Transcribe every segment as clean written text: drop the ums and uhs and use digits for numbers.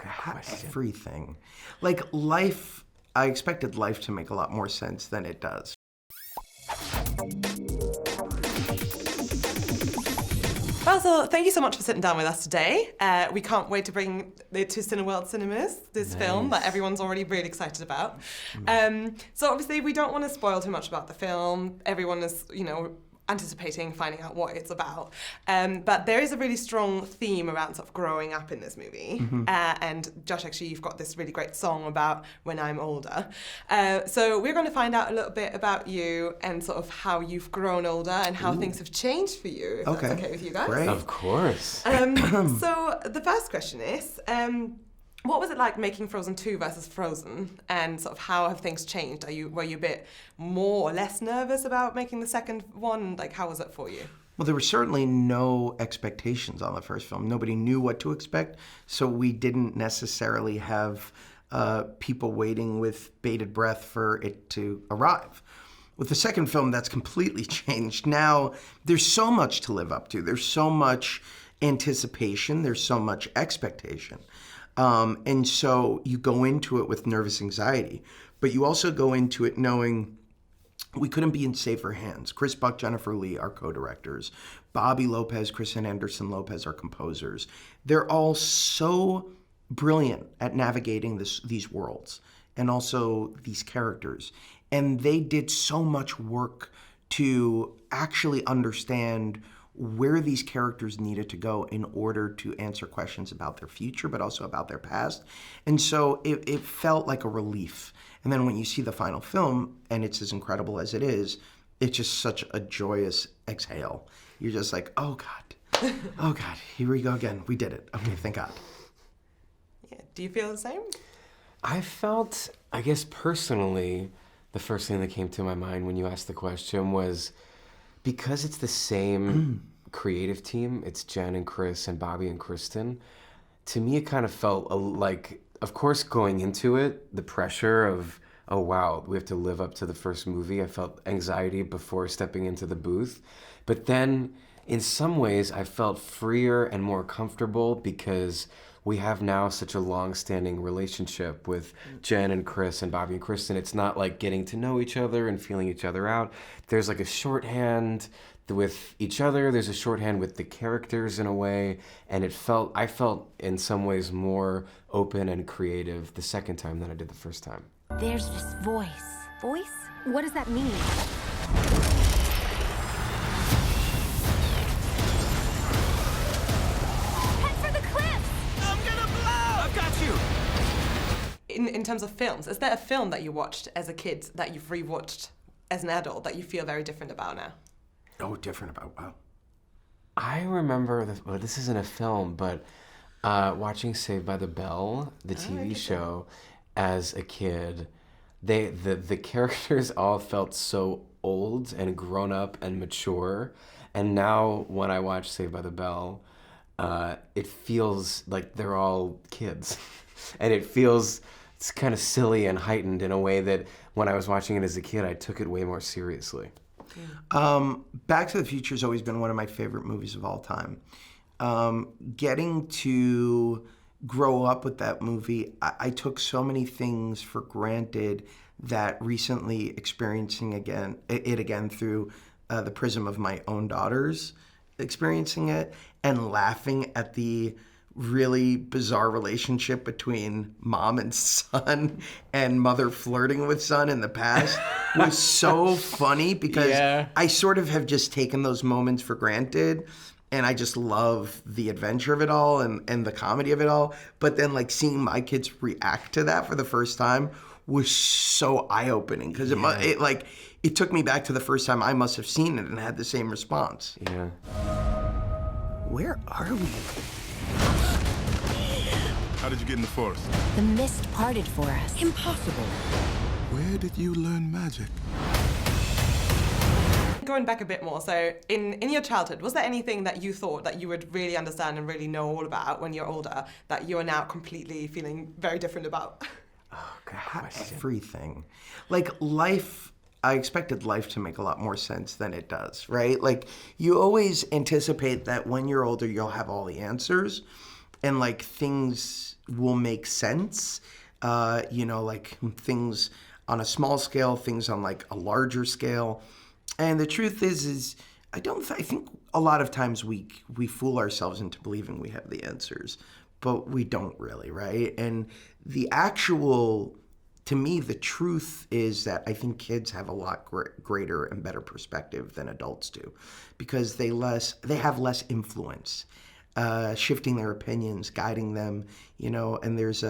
question. Everything. Like life, I expected life to make a lot more sense than it does. Well, so thank you so much for sitting down with us today. We can't wait to bring it to Cineworld cinemas, this film that everyone's already really excited about. So obviously we don't want to spoil too much about the film. Everyone is, anticipating finding out what it's about. But there is a really strong theme around sort of growing up in this movie. And Josh, actually, you've got this really great song about when I'm older. So we're going to find out a little bit about you and sort of how you've grown older and how things have changed for you, if that's okay with you guys. Great. Of course. So the first question is, what was it like making Frozen 2 versus Frozen, and sort of how have things changed? Were you a bit more or less nervous about making the second one? Like, how was it for you? Well, there were certainly no expectations on the first film. Nobody knew what to expect, so we didn't necessarily have people waiting with bated breath for it to arrive. With the second film, that's completely changed. Now, there's so much to live up to. There's so much anticipation. There's so much expectation. And so you go into it with nervous anxiety, but you also go into it knowing we couldn't be in safer hands. Chris Buck, Jennifer Lee, our co-directors. Bobby Lopez, Kristen Anderson Lopez, our composers. They're all so brilliant at navigating these worlds and also these characters. And they did so much work to actually understand where these characters needed to go in order to answer questions about their future, but also about their past. And so it felt like a relief. And then when you see the final film, and it's as incredible as it is, it's just such a joyous exhale. You're just like, oh God, oh God, here we go again. We did it. Okay, thank God. Yeah. Do you feel the same? I felt, I guess personally, the first thing that came to my mind when you asked the question was, because it's the same creative team, it's Jen and Chris and Bobby and Kristen, to me it kind of felt like, of course going into it, the pressure of, oh wow, we have to live up to the first movie. I felt anxiety before stepping into the booth. But then in some ways I felt freer and more comfortable because we have now such a long-standing relationship with Jen and Chris and Bobby and Kristen. It's not like getting to know each other and feeling each other out. There's like a shorthand with each other. There's a shorthand with the characters in a way. And I felt in some ways more open and creative the second time than I did the first time. There's this voice. Voice? What does that mean? In terms of films, is there a film that you watched as a kid that you've rewatched as an adult that you feel very different about now? Oh, different about, wow. I remember, this isn't a film, but watching Saved by the Bell, the TV show, as a kid, the characters all felt so old and grown up and mature. And now when I watch Saved by the Bell, it feels like they're all kids. And it's kind of silly and heightened in a way that when I was watching it as a kid, I took it way more seriously. Back to the Future has always been one of my favorite movies of all time. Getting to grow up with that movie, I took so many things for granted that recently experiencing it again through the prism of my own daughters experiencing it and laughing at the really bizarre relationship between mom and son and mother flirting with son in the past was so funny because I sort of have just taken those moments for granted and I just love the adventure of it all and the comedy of it all. But then like seeing my kids react to that for the first time was so eye-opening because it took me back to the first time I must have seen it and had the same response. Yeah. Where are we? How did you get in the forest? The mist parted for us. Impossible. Where did you learn magic? Going back a bit more, so in your childhood, was there anything that you thought that you would really understand and really know all about when you're older that you are now completely feeling very different about? Oh, good question. Everything. Like life, I expected life to make a lot more sense than it does, right? Like you always anticipate that when you're older, you'll have all the answers. and like things will make sense. You know, like things on a small scale, things on like a larger scale. And the truth is I think a lot of times we fool ourselves into believing we have the answers, but we don't really, right? And the actual, to me, the truth is that I think kids have a lot greater and better perspective than adults do, because they have less influence, shifting their opinions, guiding them, you know. And there's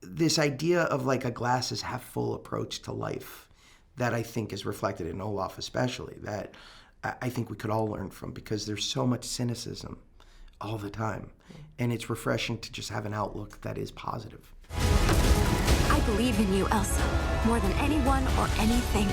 this idea of like a glass is half full approach to life that I think is reflected in Olaf especially, that I think we could all learn from, because there's so much cynicism all the time. And it's refreshing to just have an outlook that is positive. I believe in you, Elsa, more than anyone or anything.